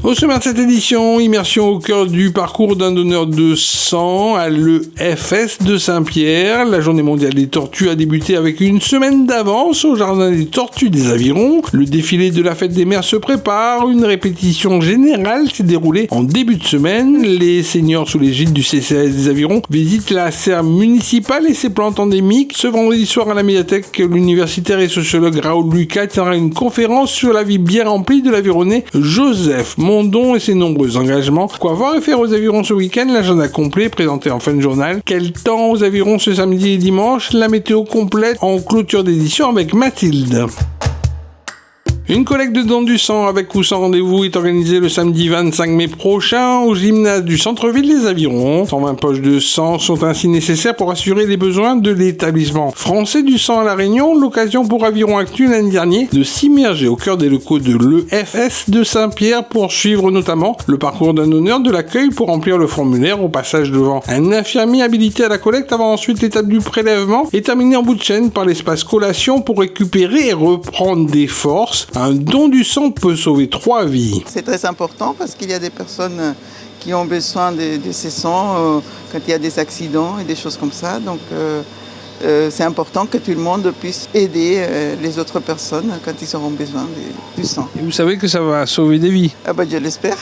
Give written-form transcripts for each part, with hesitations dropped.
Au sommaire de cette édition, immersion au cœur du parcours d'un donneur de sang à l'EFS de Saint-Pierre. La journée mondiale des tortues a débuté avec une semaine d'avance au jardin des tortues des Avirons. Le défilé de la fête des mères se prépare. Une répétition générale s'est déroulée en début de semaine. Les seniors sous l'égide du CCAS des Avirons visitent la serre municipale et ses plantes endémiques. Ce vendredi soir à la médiathèque, l'universitaire et sociologue Raoul Lucas tiendra une conférence sur la vie bien remplie de l'Avironnais Joseph Mondon et ses nombreux engagements. Quoi voir et faire aux Avirons ce week-end? L'agenda complet présenté en fin de journal. Quel temps aux Avirons ce samedi et dimanche? La météo complète en clôture d'édition avec Mathilde. Une collecte de dons du sang avec ou sans rendez-vous est organisée le samedi 25 mai prochain au gymnase du centre-ville des Avirons. 120 poches de sang sont ainsi nécessaires pour assurer les besoins de l'établissement français du sang à La Réunion. L'occasion pour Aviron Actu l'année dernière de s'immerger au cœur des locaux de l'EFS de Saint-Pierre pour suivre notamment le parcours d'un donneur, de l'accueil pour remplir le formulaire au passage devant un infirmier habilité à la collecte avant ensuite l'étape du prélèvement et terminé en bout de chaîne par l'espace collation pour récupérer et reprendre des forces. Un don du sang peut sauver 3 vies. C'est très important parce qu'il y a des personnes qui ont besoin de ces sangs quand il y a des accidents et des choses comme ça. Donc c'est important que tout le monde puisse aider les autres personnes quand ils auront besoin du sang. Et vous savez que ça va sauver des vies? Ah bah je l'espère.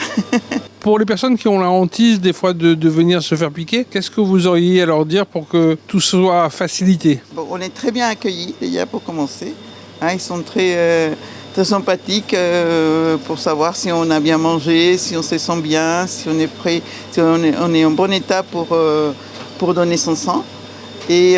Pour les personnes qui ont la hantise des fois de venir se faire piquer, qu'est-ce que vous auriez à leur dire pour que tout soit facilité? Bon, on est très bien accueillis déjà pour commencer. Ils sont très sympathiques pour savoir si on a bien mangé, si on se sent bien, si on est prêt, si on est en bon état pour donner son sang. Et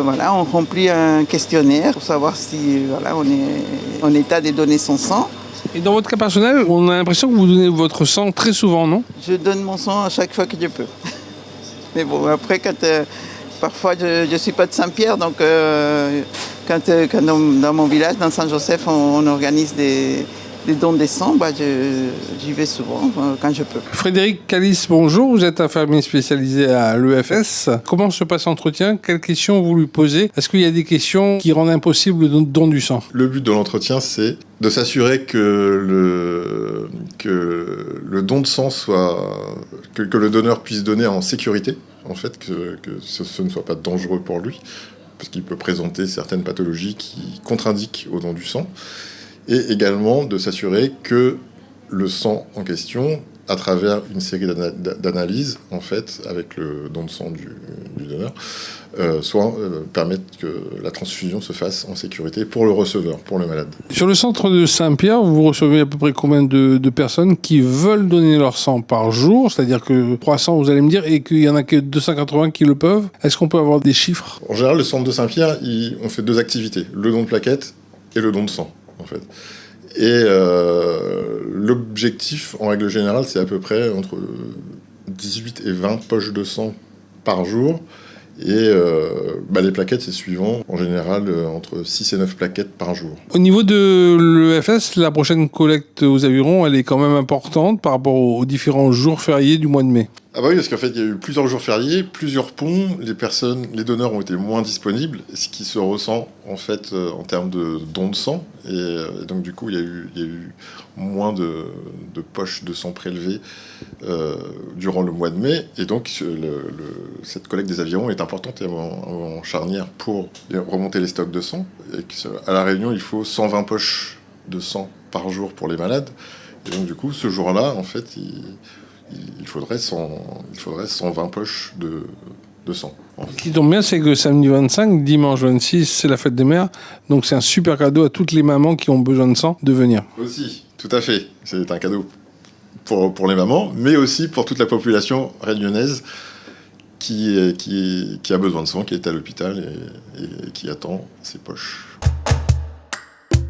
voilà, on remplit un questionnaire pour savoir si voilà, on est en état de donner son sang. Et dans votre cas personnel, on a l'impression que vous donnez votre sang très souvent, non? Je donne mon sang à chaque fois que je peux. Mais bon, après, parfois je ne suis pas de Saint-Pierre, donc quand dans mon village, dans Saint-Joseph, on organise des dons de sang, j'y vais souvent quand je peux. Frédéric Calice, bonjour, vous êtes infirmier spécialisé à l'EFS. Comment se passe l'entretien? Quelles questions vous lui posez? Est-ce qu'il y a des questions qui rendent impossible le don du sang? Le but de l'entretien, c'est de s'assurer que le don de sang que le donneur puisse donner en sécurité, en fait, que ce ne soit pas dangereux pour lui, parce qu'il peut présenter certaines pathologies qui contre-indiquent au don du sang, et également de s'assurer que le sang en question, à travers une série d'analyses, en fait, avec le don de sang du donneur, permettent que la transfusion se fasse en sécurité pour le receveur, pour le malade. Sur le centre de Saint-Pierre, vous recevez à peu près combien de personnes qui veulent donner leur sang par jour? C'est-à-dire que 300, vous allez me dire, et qu'il n'y en a que 280 qui le peuvent. Est-ce qu'on peut avoir des chiffres? En général, le centre de Saint-Pierre, on fait 2 activités, le don de plaquettes et le don de sang, en fait. Et l'objectif, en règle générale, c'est à peu près entre 18 et 20 poches de sang par jour. Et les plaquettes, c'est suivant, en général, entre 6 et 9 plaquettes par jour. Au niveau de l'EFS, la prochaine collecte aux Avirons, elle est quand même importante par rapport aux différents jours fériés du mois de mai. Ah bah oui, parce qu'en fait, il y a eu plusieurs jours fériés, plusieurs ponts, les donneurs ont été moins disponibles, ce qui se ressent en fait en termes de dons de sang. Et donc du coup, il y a eu moins de poches de sang prélevées durant le mois de mai. Et donc, cette collecte des Avirons est importante et en charnière pour remonter les stocks de sang. Et à La Réunion, il faut 120 poches de sang par jour pour les malades. Et donc du coup, ce jour-là, en fait, il faudrait 120 poches de sang. Ce qui tombe bien, c'est que samedi 25, dimanche 26, c'est la fête des mères. Donc c'est un super cadeau à toutes les mamans qui ont besoin de sang de venir. Aussi, tout à fait. C'est un cadeau pour les mamans, mais aussi pour toute la population réunionnaise qui a besoin de sang, qui est à l'hôpital et qui attend ses poches.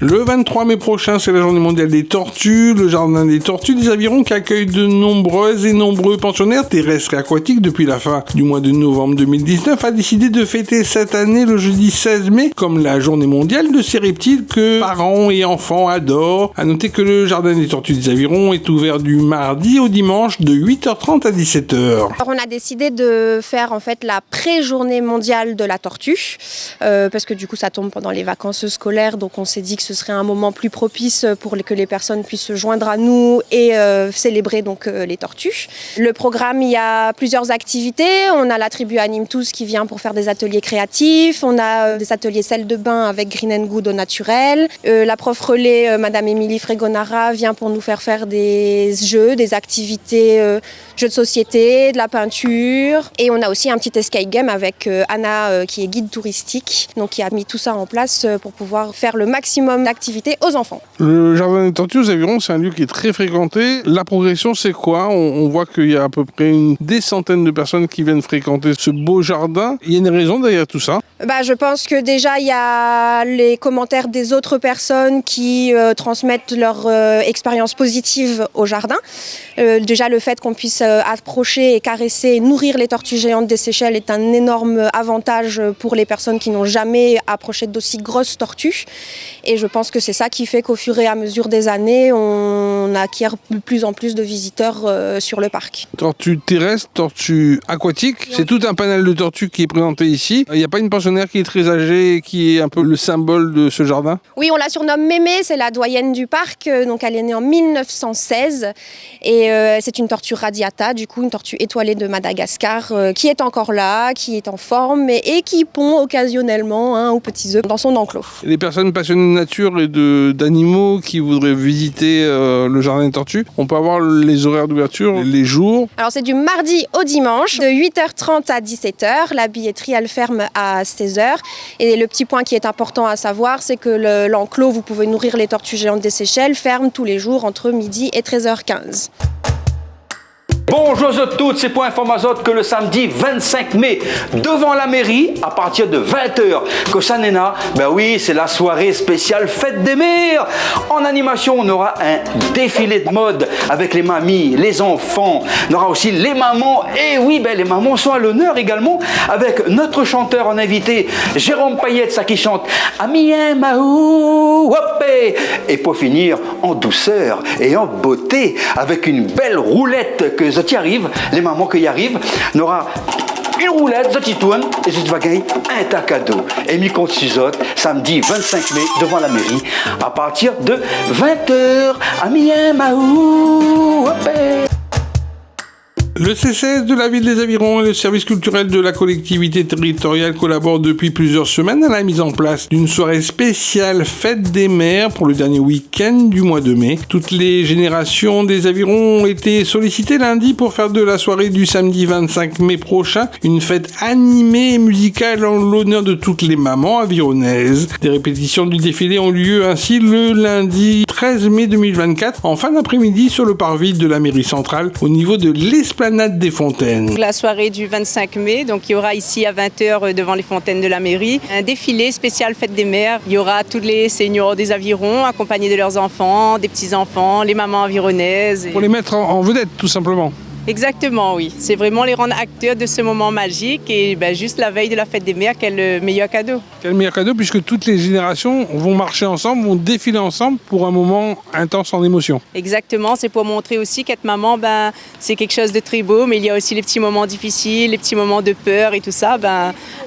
Le 23 mai prochain, c'est la journée mondiale des tortues, le jardin des tortues des Avirons qui accueille de nombreuses et nombreux pensionnaires terrestres et aquatiques depuis la fin du mois de novembre 2019 a décidé de fêter cette année le jeudi 16 mai comme la journée mondiale de ces reptiles que parents et enfants adorent. À noter que le jardin des tortues des Avirons est ouvert du mardi au dimanche de 8h30 à 17h. Alors on a décidé de faire en fait la pré-journée mondiale de la tortue parce que du coup ça tombe pendant les vacances scolaires, donc on s'est dit que ce ce serait un moment plus propice pour que les personnes puissent se joindre à nous et célébrer donc les tortues. Le programme, il y a plusieurs activités. On a la tribu Anime Tous qui vient pour faire des ateliers créatifs. On a des ateliers sel de bain avec Green and Good au naturel. La prof relais, Madame Émilie Fregonara, vient pour nous faire des jeux, des activités, jeux de société, de la peinture. Et on a aussi un petit escape game avec Anna qui est guide touristique, donc qui a mis tout ça en place pour pouvoir faire le maximum d'activités aux enfants. Le jardin des tortues aux Avirons, c'est un lieu qui est très fréquenté. La progression, c'est quoi ? On voit qu'il y a à peu près des centaines de personnes qui viennent fréquenter ce beau jardin. Il y a une raison derrière tout ça ? Je pense que déjà, il y a les commentaires des autres personnes qui transmettent leur expérience positive au jardin. Déjà, le fait qu'on puisse approcher et caresser et nourrir les tortues géantes des Seychelles est un énorme avantage pour les personnes qui n'ont jamais approché d'aussi grosses tortues. Et je pense que c'est ça qui fait qu'au fur et à mesure des années, on acquiert de plus en plus de visiteurs sur le parc. Tortues terrestres, tortues aquatiques, c'est tout un panel de tortues qui est présenté ici. Il n'y a pas une pensionnaire qui est très âgée et qui est un peu le symbole de ce jardin ? Oui, on la surnomme Mémé, c'est la doyenne du parc. Donc elle est née en 1916 et c'est une tortue radiata, du coup une tortue étoilée de Madagascar qui est encore là, qui est en forme et qui pond occasionnellement aux petits œufs dans son enclos. Les personnes passionnées de nature et d'animaux qui voudraient visiter le jardin des tortues, on peut avoir les horaires d'ouverture, les jours. Alors c'est du mardi au dimanche, de 8h30 à 17h. La billetterie, elle ferme à 16h. Et le petit point qui est important à savoir, c'est que l'enclos où vous pouvez nourrir les tortues géantes des Seychelles ferme tous les jours entre midi et 13h15. Bonjour à toutes, c'est pour Informazote que le samedi 25 mai, devant la mairie, à partir de 20h, que ça n'ena, oui, c'est la soirée spéciale Fête des Mères. En animation, on aura un défilé de mode avec les mamies, les enfants. On aura aussi les mamans. Et oui, les mamans sont à l'honneur également, avec notre chanteur en invité, Jérôme Payette, ça qui chante Amien Mahou, hopé. Et pour finir, en douceur et en beauté, avec une belle roulette que Zoti arrive, les mamans qui y arrivent, on aura une roulette, Zoti tourne et Zoti va gagner un tas cadeau. Et mi compte Suzot, samedi 25 mai, devant la mairie, à partir de 20h, à Mien Mahou. Le CCS de la ville des Avirons et le service culturel de la collectivité territoriale collaborent depuis plusieurs semaines à la mise en place d'une soirée spéciale Fête des Mères pour le dernier week-end du mois de mai. Toutes les générations des Avirons ont été sollicitées lundi pour faire de la soirée du samedi 25 mai prochain une fête animée et musicale en l'honneur de toutes les mamans avironnaises. Des répétitions du défilé ont lieu ainsi le lundi 13 mai 2024 en fin d'après-midi sur le parvis de la mairie centrale au niveau de l'esplanade des Fontaines. La soirée du 25 mai, donc il y aura ici à 20h devant les fontaines de la mairie un défilé spécial Fête des Mères. Il y aura tous les seniors des Avirons accompagnés de leurs enfants, des petits-enfants, les mamans avironnaises. Pour les mettre en vedette tout simplement. Exactement, oui. C'est vraiment les rendre acteurs de ce moment magique et juste la veille de la Fête des Mères, quel meilleur cadeau. Quel meilleur cadeau puisque toutes les générations vont marcher ensemble, vont défiler ensemble pour un moment intense en émotion. Exactement, c'est pour montrer aussi qu'être maman, c'est quelque chose de très beau, mais il y a aussi les petits moments difficiles, les petits moments de peur et tout ça.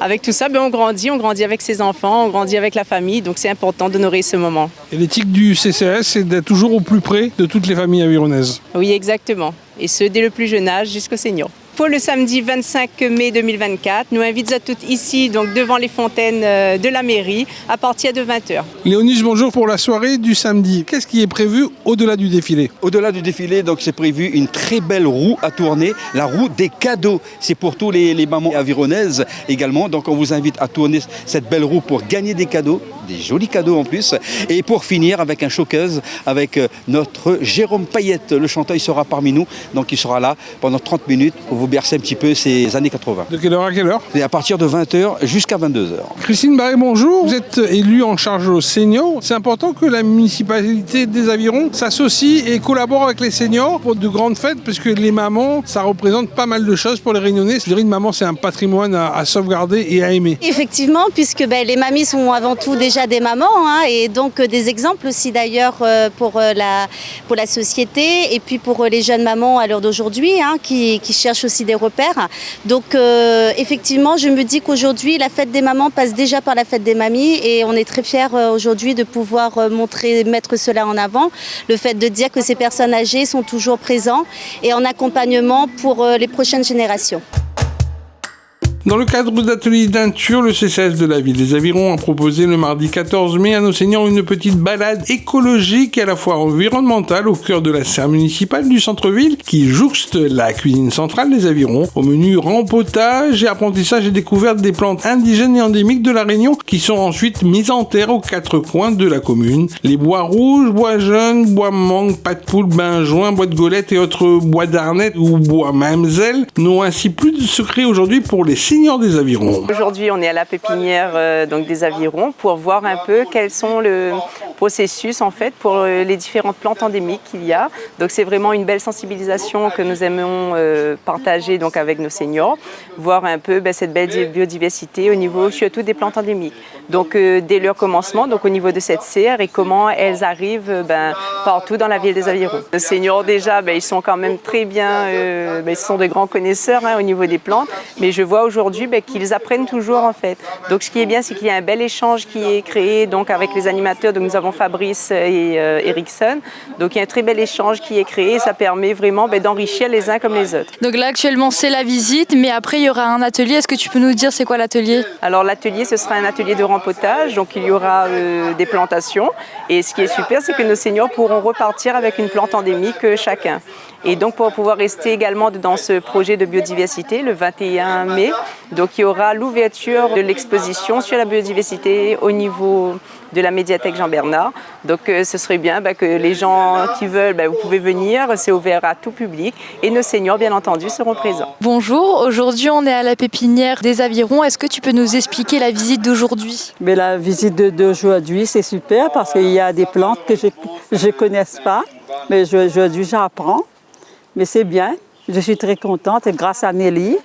Avec tout ça, on grandit avec ses enfants, on grandit avec la famille, donc c'est important d'honorer ce moment. Et l'éthique du CCS, c'est d'être toujours au plus près de toutes les familles avironnaises. Oui, exactement. Et ce, dès le plus jeune âge jusqu'au senior. Pour le samedi 25 mai 2024, nous invitons à toutes ici, donc devant les fontaines de la mairie, à partir de 20h. Léonis, bonjour pour la soirée du samedi. Qu'est-ce qui est prévu au-delà du défilé ? Au-delà du défilé, donc c'est prévu une très belle roue à tourner, la roue des cadeaux. C'est pour tous les mamans avironnaises également. Donc on vous invite à tourner cette belle roue pour gagner des cadeaux, des jolis cadeaux en plus. Et pour finir avec un showcase avec notre Jérôme Payette. Le chanteur, il sera parmi nous, donc il sera là pendant 30 minutes pour vous bercer un petit peu ces années 80. De quelle heure à quelle heure ? Et à partir de 20h jusqu'à 22h. Christine Barré, bonjour. Vous êtes élue en charge aux seniors. C'est important que la municipalité des Avirons s'associe et collabore avec les seniors pour de grandes fêtes, parce que les mamans, ça représente pas mal de choses pour les Réunionnais. Je dirais une maman, c'est un patrimoine à sauvegarder et à aimer. Effectivement, puisque les mamies sont avant tout des déjà des mamans, hein, et donc des exemples aussi d'ailleurs pour la société et puis pour les jeunes mamans à l'heure d'aujourd'hui, hein, qui cherchent aussi des repères. Donc effectivement, je me dis qu'aujourd'hui, la fête des mamans passe déjà par la fête des mamies et on est très fiers aujourd'hui de pouvoir mettre cela en avant. Le fait de dire que ces personnes âgées sont toujours présentes et en accompagnement pour les prochaines générations. Dans le cadre d'ateliers teinture, le CCAS de la ville des Avirons a proposé le mardi 14 mai à nos seniors une petite balade écologique et à la fois environnementale au cœur de la serre municipale du centre-ville qui jouxte la cuisine centrale des Avirons au menu rempotage et apprentissage et découverte des plantes indigènes et endémiques de la Réunion qui sont ensuite mises en terre aux quatre coins de la commune. Les bois rouges, bois jaunes, bois mangue, pas de poule, benjoin, bois de golette et autres bois d'arnette ou bois mamselle n'ont ainsi plus de secret aujourd'hui pour les seniors des Avirons. Aujourd'hui, on est à la pépinière donc des Avirons pour voir un peu quels sont le processus en fait pour les différentes plantes endémiques qu'il y a. Donc c'est vraiment une belle sensibilisation que nous aimons partager donc avec nos seniors, voir un peu cette belle biodiversité au niveau surtout des plantes endémiques. Donc dès leur commencement, donc au niveau de cette serre et comment elles arrivent partout dans la ville des Avirons. Les seniors déjà, ils sont quand même très bien, ils sont de grands connaisseurs au niveau des plantes, mais je vois aujourd'hui qu'ils apprennent toujours en fait. Donc ce qui est bien, c'est qu'il y a un bel échange qui est créé donc avec les animateurs. Donc nous avons Fabrice et Erickson. Donc il y a un très bel échange qui est créé et ça permet vraiment d'enrichir les uns comme les autres. Donc là actuellement c'est la visite, mais après il y aura un atelier. Est-ce que tu peux nous dire c'est quoi l'atelier? Alors l'atelier, ce sera un atelier de rempotage. Donc il y aura des plantations et ce qui est super, c'est que nos seniors pourront repartir avec une plante endémique chacun. Et donc pour pouvoir rester également dans ce projet de biodiversité, le 21 mai, donc il y aura l'ouverture de l'exposition sur la biodiversité au niveau de la médiathèque Jean-Bernard. Donc ce serait bien que les gens qui veulent, vous pouvez venir, c'est ouvert à tout public et nos seniors bien entendu seront présents. Bonjour, aujourd'hui on est à la pépinière des Avirons. Est-ce que tu peux nous expliquer la visite d'aujourd'hui? La visite d'aujourd'hui c'est super parce qu'il y a des plantes que je ne connais pas, mais aujourd'hui j'apprends. Mais c'est bien, je suis très contente et grâce à Nelly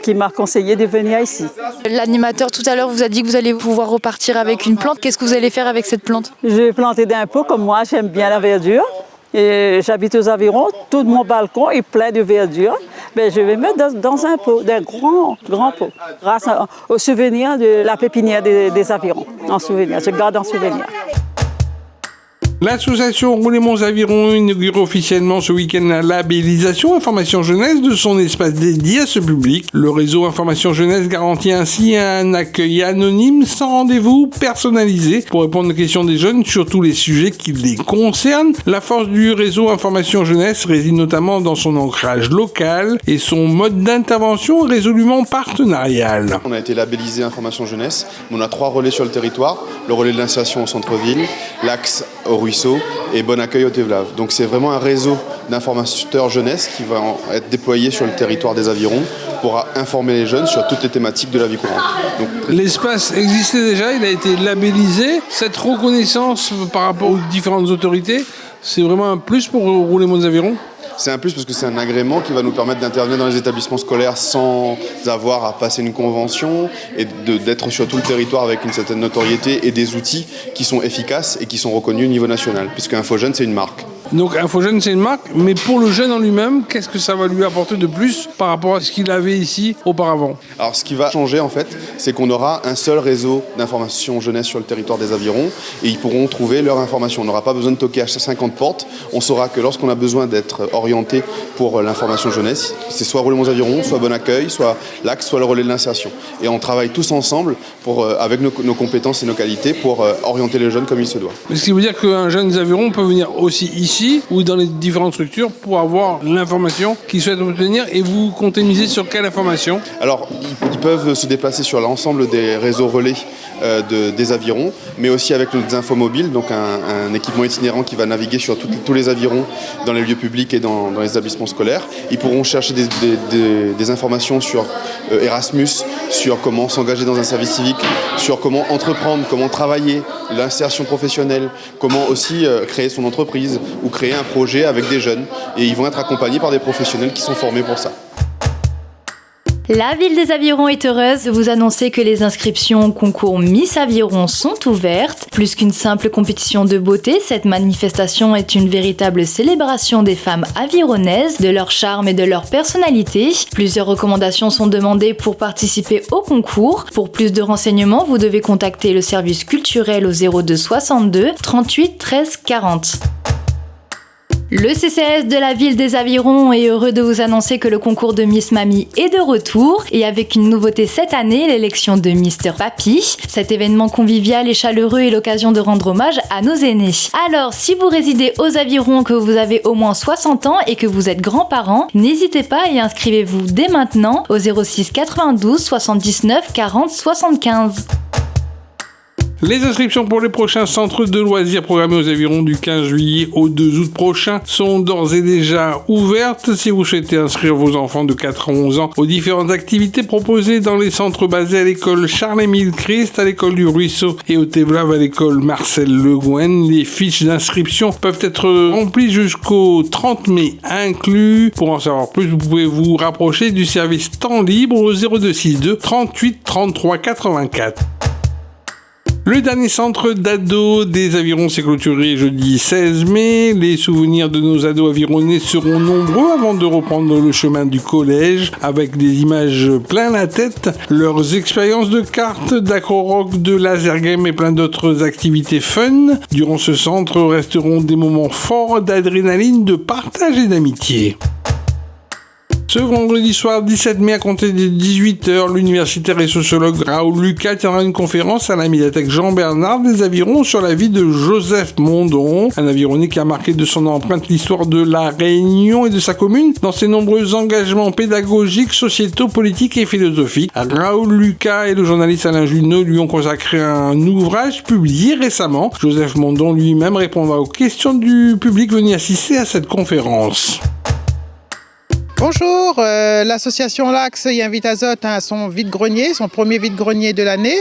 qui m'a conseillé de venir ici. L'animateur tout à l'heure vous a dit que vous allez pouvoir repartir avec une plante. Qu'est-ce que vous allez faire avec cette plante? Je vais planter d'un pot comme moi, j'aime bien la verdure. Et j'habite aux Avirons, tout mon balcon est plein de verdure. Je vais mettre dans un pot, d'un grand pot, grâce au souvenir de la pépinière des Avirons. En souvenir, je garde en souvenir. L'association Roulémont Avirons inaugure officiellement ce week-end la labellisation Information Jeunesse de son espace dédié à ce public. Le réseau Information Jeunesse garantit ainsi un accueil anonyme sans rendez-vous personnalisé pour répondre aux questions des jeunes sur tous les sujets qui les concernent. La force du réseau Information Jeunesse réside notamment dans son ancrage local et son mode d'intervention résolument partenarial. On a été labellisé Information Jeunesse, mais on a 3 relais sur le territoire. Le relais de l'insertion au centre-ville, l'axe au Ruisseau et Bon Accueil au Thévelave. Donc c'est vraiment un réseau d'informateurs jeunesse qui va être déployé sur le territoire des Avirons pour informer les jeunes sur toutes les thématiques de la vie courante. Donc, l'espace existait déjà, il a été labellisé. Cette reconnaissance par rapport aux différentes autorités, c'est vraiment un plus pour Roulémont Avirons? C'est un plus parce que c'est un agrément qui va nous permettre d'intervenir dans les établissements scolaires sans avoir à passer une convention et d'être sur tout le territoire avec une certaine notoriété et des outils qui sont efficaces et qui sont reconnus au niveau national, puisque InfoJeune, c'est une marque. Donc InfoJeune, c'est une marque, mais pour le jeune en lui-même, qu'est-ce que ça va lui apporter de plus par rapport à ce qu'il avait ici auparavant? Alors ce qui va changer en fait, c'est qu'on aura un seul réseau d'information jeunesse sur le territoire des Avirons et ils pourront trouver leur information. On n'aura pas besoin de toquer à 50 portes. On saura que lorsqu'on a besoin d'être orienté pour l'information jeunesse, c'est soit Roulémont Avirons, soit Bon Accueil, soit l'Axe, soit le relais de l'insertion. Et on travaille tous ensemble avec nos compétences et nos qualités pour orienter les jeunes comme il se doit. Ce qui veut dire qu'un jeune des Avirons peut venir aussi ici ou dans les différentes structures pour avoir l'information qu'il souhaite obtenir, et vous comptez miser sur quelle information? Alors, ils peuvent se déplacer sur l'ensemble des réseaux relais des Avirons, mais aussi avec nos infomobiles, donc un équipement itinérant qui va naviguer sur tous les Avirons dans les lieux publics et dans les établissements scolaires. Ils pourront chercher des informations sur Erasmus, sur comment s'engager dans un service civique, sur comment entreprendre, comment travailler, l'insertion professionnelle, comment aussi créer son entreprise ou créer un projet avec des jeunes. Et ils vont être accompagnés par des professionnels qui sont formés pour ça. La ville des Avirons est heureuse de vous annoncer que les inscriptions au concours Miss Aviron sont ouvertes. Plus qu'une simple compétition de beauté, cette manifestation est une véritable célébration des femmes avironnaises, de leur charme et de leur personnalité. Plusieurs recommandations sont demandées pour participer au concours. Pour plus de renseignements, vous devez contacter le service culturel au 02 62 38 13 40. Le CCAS de la ville des Avirons est heureux de vous annoncer que le concours de Miss Mamie est de retour et avec une nouveauté cette année, l'élection de Mister Papy. Cet événement convivial et chaleureux est l'occasion de rendre hommage à nos aînés. Alors, si vous résidez aux Avirons, que vous avez au moins 60 ans et que vous êtes grands-parents, n'hésitez pas et inscrivez-vous dès maintenant au 06 92 79 40 75. Les inscriptions pour les prochains centres de loisirs programmés aux Avirons du 15 juillet au 2 août prochain sont d'ores et déjà ouvertes. Si vous souhaitez inscrire vos enfants de 4 à 11 ans aux différentes activités proposées dans les centres basés à l'école Charles-Émile Christ, à l'école du Ruisseau et au Thévelave à l'école Marcel Le Guen, les fiches d'inscription peuvent être remplies jusqu'au 30 mai inclus. Pour en savoir plus, vous pouvez vous rapprocher du service temps libre au 0262 38 33 84. Le dernier centre d'ados des Avirons s'est clôturé jeudi 16 mai. Les souvenirs de nos ados avironnais seront nombreux avant de reprendre le chemin du collège avec des images plein la tête, leurs expériences de cartes, d'acro-rock, de laser game et plein d'autres activités fun. Durant ce centre resteront des moments forts d'adrénaline, de partage et d'amitié. Ce vendredi soir 17 mai à compter des 18h, l'universitaire et sociologue Raoul Lucas tiendra une conférence à la médiathèque Jean-Bernard des Avirons sur la vie de Joseph Mondon, un Avironnais qui a marqué de son empreinte l'histoire de la Réunion et de sa commune dans ses nombreux engagements pédagogiques, sociétaux, politiques et philosophiques. Raoul Lucas et le journaliste Alain Junot lui ont consacré un ouvrage publié récemment. Joseph Mondon lui-même répondra aux questions du public venu assister à cette conférence. Bonjour, l'association L'Axe y invite Azote à son vide-grenier, son premier vide-grenier de l'année.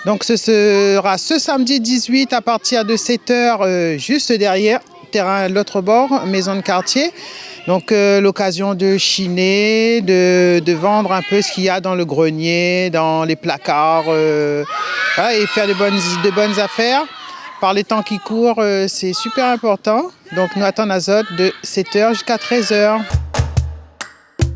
Donc ce sera ce samedi 18 à partir de 7h, juste derrière, terrain l'autre bord, maison de quartier. Donc l'occasion de chiner, de vendre un peu ce qu'il y a dans le grenier, dans les placards, et faire de bonnes affaires. Par les temps qui courent, c'est super important. Donc nous attendons Azote de 7h jusqu'à 13h.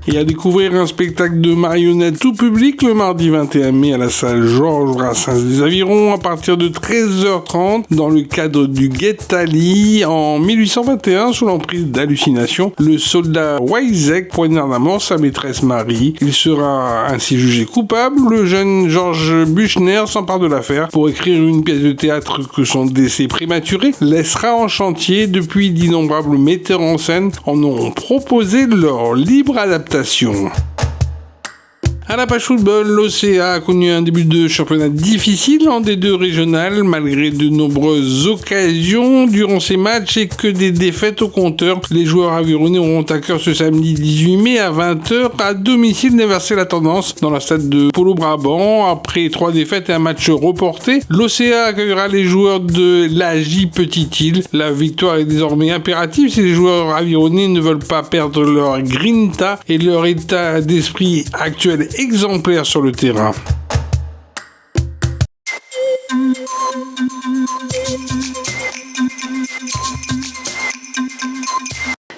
Et à découvrir un spectacle de marionnettes tout public le mardi 21 mai à la salle Georges Brassens des Avirons à partir de 13h30 dans le cadre du Guet-Ali. En 1821, sous l'emprise d'hallucinations, le soldat Weizsäck poignarde à mort sa maîtresse Marie. Il sera ainsi jugé coupable. Le jeune Georges Büchner s'empare de l'affaire pour écrire une pièce de théâtre que son décès prématuré laissera en chantier. Depuis, d'innombrables metteurs en scène en ont proposé leur libre adaptation. À la page football, l'OCA a connu un début de championnat difficile en D2 régional, malgré de nombreuses occasions durant ces matchs et que des défaites au compteur. Les joueurs avironnais auront à cœur ce samedi 18 mai à 20h à domicile d'inverser la tendance dans la stade de Polo Brabant. Après 3 défaites et un match reporté, l'OCA accueillera les joueurs de l'AJ Petite-Île. La victoire est désormais impérative si les joueurs avironnais ne veulent pas perdre leur grinta et leur état d'esprit actuel exemplaire sur le terrain.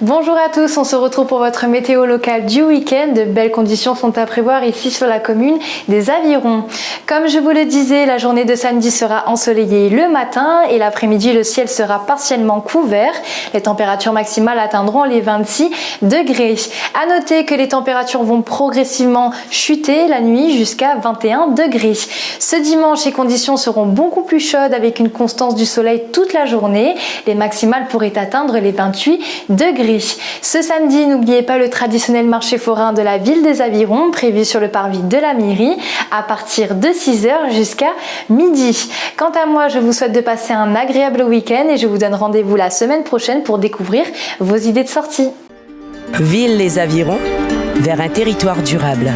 Bonjour à tous, on se retrouve pour votre météo locale du week-end. De belles conditions sont à prévoir ici sur la commune des Avirons. Comme je vous le disais, la journée de samedi sera ensoleillée le matin et l'après-midi le ciel sera partiellement couvert. Les températures maximales atteindront les 26 degrés. À noter que les températures vont progressivement chuter la nuit jusqu'à 21 degrés. Ce dimanche, les conditions seront beaucoup plus chaudes avec une constance du soleil toute la journée. Les maximales pourraient atteindre les 28 degrés. Ce samedi, n'oubliez pas le traditionnel marché forain de la ville des Avirons prévu sur le parvis de la mairie à partir de 6h jusqu'à midi. Quant à moi, je vous souhaite de passer un agréable week-end et je vous donne rendez-vous la semaine prochaine pour découvrir vos idées de sortie. Ville les Avirons, vers un territoire durable.